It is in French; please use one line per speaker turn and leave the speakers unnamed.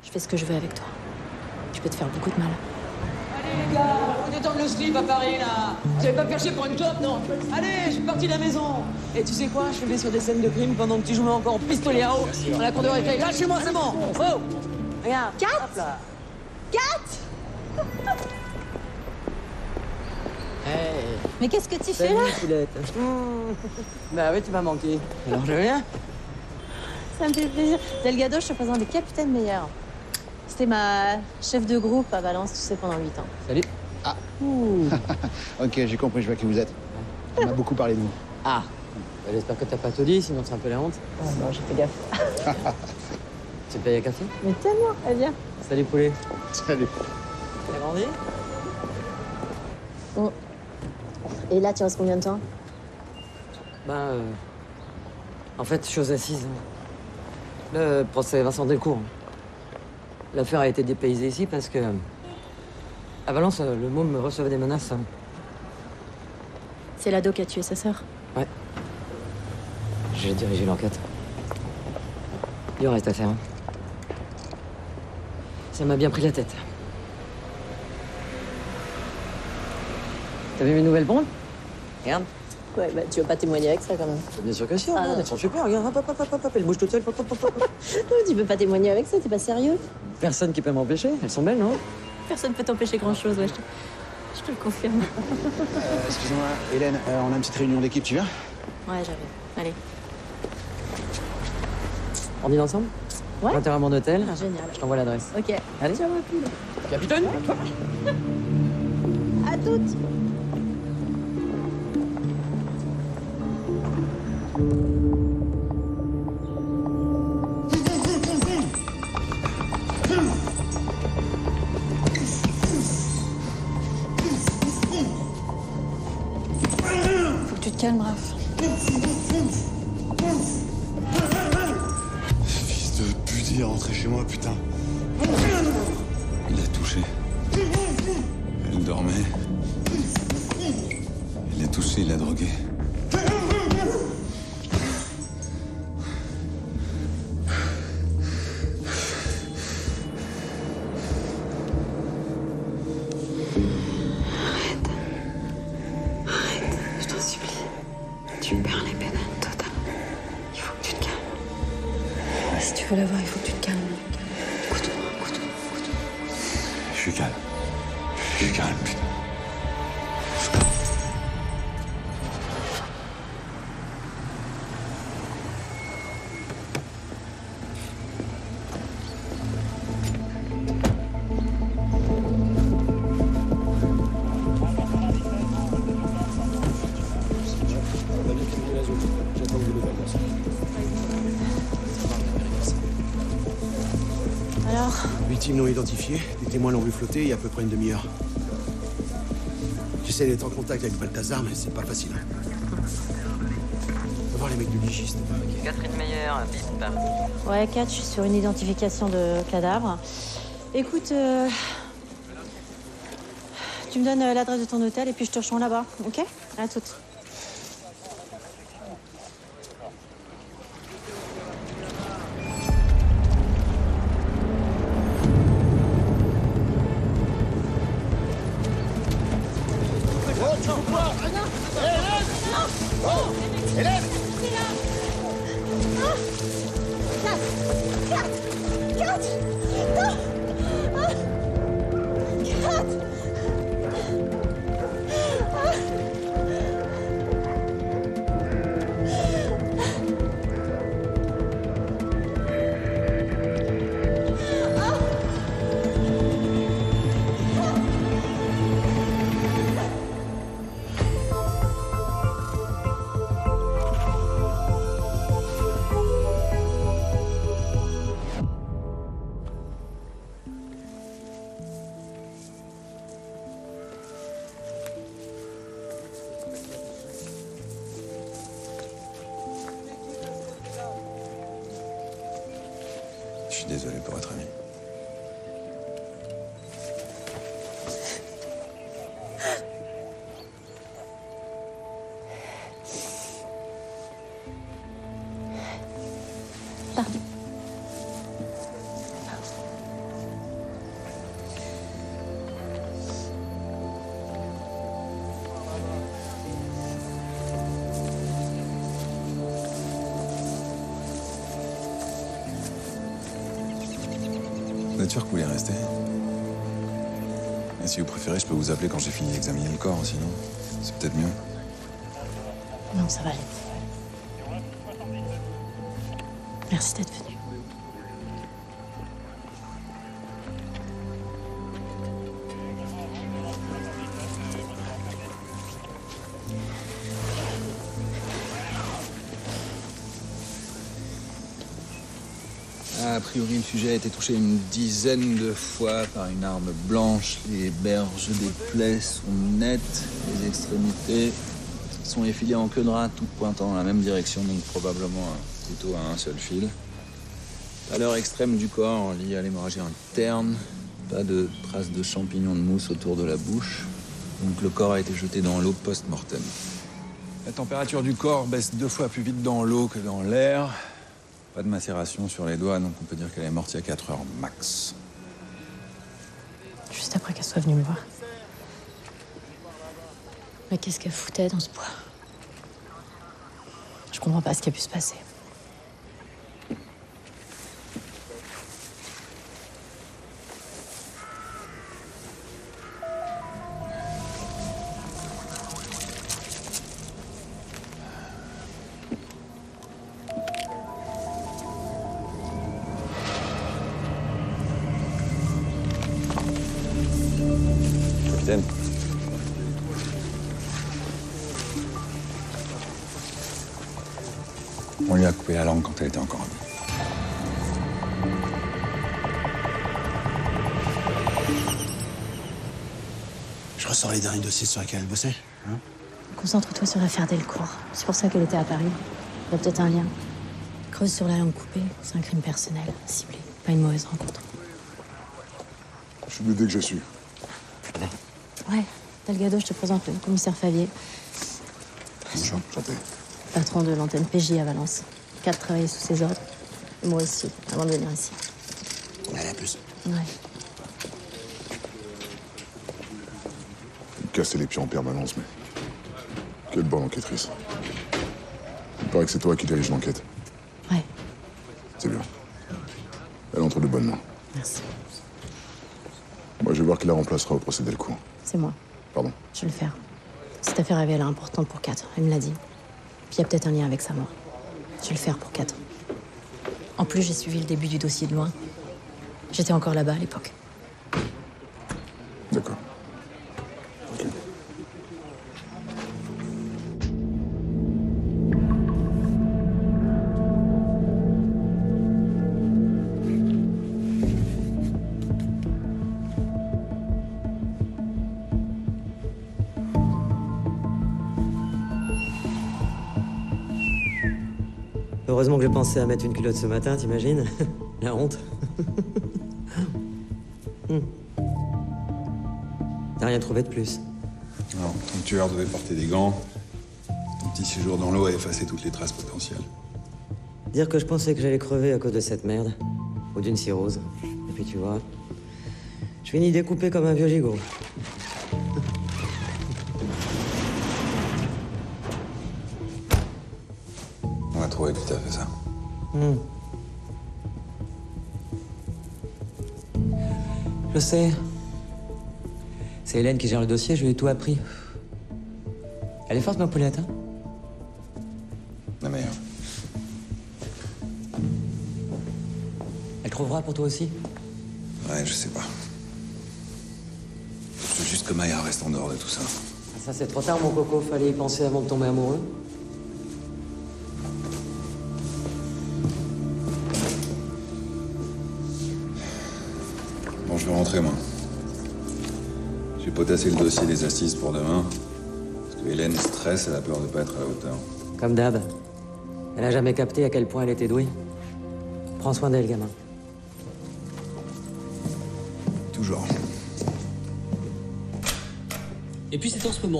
Je fais ce que je veux avec toi. Je peux te faire beaucoup de mal.
Allez les gars, faut détendre le slip à Paris là. Vous avez pas perché pour une clope, non? Allez, je suis parti de la maison. Et tu sais quoi, je vais sur des scènes de crime pendant que tu joues encore au pistolet à eau dans la cour de récré. Lâchez-moi, c'est bon. Oh, regarde.
Kat,
Hop là.
Kat.
Hey.
Mais qu'est-ce que tu fais là?
Poulette. Bah oui, tu m'as manqué. Alors je viens.
Ça me fait plaisir. Delgado, je te présente des capitaines meilleurs. C'était ma chef de groupe à Valence, tu sais, pendant 8 ans.
Salut.
Ah.
Ouh.
Ok, j'ai compris, je vois qui vous êtes. On m'a beaucoup parlé de vous.
Ah. Bah, j'espère que t'as pas tout dit, sinon c'est un peu la honte.
Oh non, j'ai fait gaffe.
Tu payes un café?
Mais tellement, elle vient.
Salut poulet.
Salut.
T'as grandi?
Bon. Et là, tu restes combien de temps?
Ben, en fait, chose assise. Le procès Vincent Delcourt. L'affaire a été dépaysée ici parce que... À Valence, le môme me recevait des menaces.
C'est l'ado qui a tué sa sœur.
Ouais. J'ai dirigé l'enquête. Il en reste à faire. Hein. Ça m'a bien pris la tête. T'as vu mes nouvelles bombes? Regarde.
Ouais, bah tu veux pas témoigner avec ça quand même.
Bien sûr que si,
Ah,
regarde,
non.
elles sont super. Regarde, hop, hop, hop, hop, hop, elles bougent toutes seules. Hop, hop, hop, hop.
Non, tu peux pas témoigner avec ça, t'es pas sérieux?
Personne qui peut m'empêcher. Elles sont belles, non?
Personne peut t'empêcher grand chose, ouais, je te le confirme.
Excuse-moi, Hélène, on a une petite réunion d'équipe, tu viens?
Ouais, j'avais. Allez.
On dîne ensemble?
Ouais.
À l'intérieur de mon hôtel.
Ah, génial.
Je t'envoie l'adresse.
Ok.
Allez.
Tiens, rapide.
Capitaine?
À toutes. Faut que tu te calmes, Raph.
Fils de pute, il est rentré chez moi, putain. Il l'a touché. Elle dormait. Il l'a touché, il l'a drogué.
Arrête, je t'en supplie. Tu me perds les pédales, total. Il faut que tu te calmes. Si tu veux la voir, il faut que tu te calmes. Écoute-moi, écoute-moi, écoute-moi.
Je suis calme. Je suis calme, putain.
Alors,
Victime non identifiée, des témoins l'ont vu flotter il y a à peu près une demi-heure. J'essaie d'être en contact avec Balthazar, mais c'est pas facile. On va voir les mecs du légiste.
Catherine Meyer, piste.
ouais, Kat, je suis sur une identification de cadavre. Écoute, tu me donnes l'adresse de ton hôtel et puis je te rejoins là-bas, ok? À toutes.
Je suis désolé pour votre ami.
Pardon.
Vous êtes sûr que vous voulez rester? Et si vous préférez, je peux vous appeler quand j'ai fini d'examiner le corps, sinon c'est peut-être mieux.
Non, ça va aller. Merci d'être venu.
A priori, le sujet a été touché une dizaine de fois par une arme blanche. Les berges des plaies sont nettes. Les extrémités sont effilées en queue de rat, toutes pointant dans la même direction, donc probablement plutôt à un seul fil. Valeur extrême du corps liée à l'hémorragie interne. Pas de traces de champignons de mousse autour de la bouche. Donc le corps a été jeté dans l'eau post-mortem. La température du corps baisse 2 fois plus vite dans l'eau que dans l'air. Pas de macération sur les doigts, donc on peut dire qu'elle est morte il y a 4 heures max.
Juste après qu'elle soit venue me voir. Mais qu'est-ce qu'elle foutait dans ce bois? Je comprends pas ce qui a pu se passer.
Capitaine. On lui a coupé la langue quand elle était encore en vie.
Je ressors les derniers dossiers sur lesquels elle bossait. Hein?
Concentre-toi sur l'affaire Delcourt. C'est pour ça qu'elle était à Paris. Il y a peut-être un lien. Creuse sur la langue coupée. C'est un crime personnel, ciblé. Pas une mauvaise rencontre.
Je suis venu dès que j'ai su.
Ouais, Delgado, je te présente le commissaire Favier.
Bonjour, enchanté.
Patron de l'antenne PJ à Valence. 4 travaillait sous ses ordres. Et moi aussi, avant de venir ici.
Allez, à plus.
Ouais.
Vous me cassez les pieds en permanence, mais... Quelle bonne enquêtrice. Il paraît que c'est toi qui dirige l'enquête.
Ouais,
C'est bien. Elle entre de bonnes mains.
merci.
Moi, je vais voir qui la remplacera au procès Delcourt.
C'est moi.
Pardon.
Je vais le faire. Cette affaire avait l'air importante pour 4. Elle me l'a dit. Puis il y a peut-être un lien avec sa mort. Je vais le faire pour 4. En plus, j'ai suivi le début du dossier de loin. J'étais encore là-bas à l'époque.
D'accord. Ok.
Heureusement que j'ai pensé à mettre une culotte ce matin, t'imagines? La honte. T'as rien trouvé de plus?
Alors, ton tueur devait porter des gants. Ton petit séjour dans l'eau a effacé toutes les traces potentielles.
Dire que je pensais que j'allais crever à cause de cette merde. Ou d'une cirrhose. Et puis tu vois, je finis découpé comme un vieux gigot.
On a trouvé tout à fait ça.
Je sais. C'est Hélène qui gère le dossier, je lui ai tout appris. Elle est forte, ma poulette, hein?
La meilleure.
Elle trouvera pour toi aussi?
Ouais, je sais pas. Je veux juste que Maya reste en dehors de tout ça.
Ça, c'est trop tard, mon coco. Fallait y penser avant de tomber amoureux.
Bon, je vais rentrer, moi. J'ai potassé le dossier des assises pour demain. Parce que Hélène stresse, elle a peur de pas être à la hauteur.
Comme d'hab. Elle a jamais capté à quel point elle était douée. Prends soin d'elle, gamin.
Toujours.
Et puis c'est en ce moment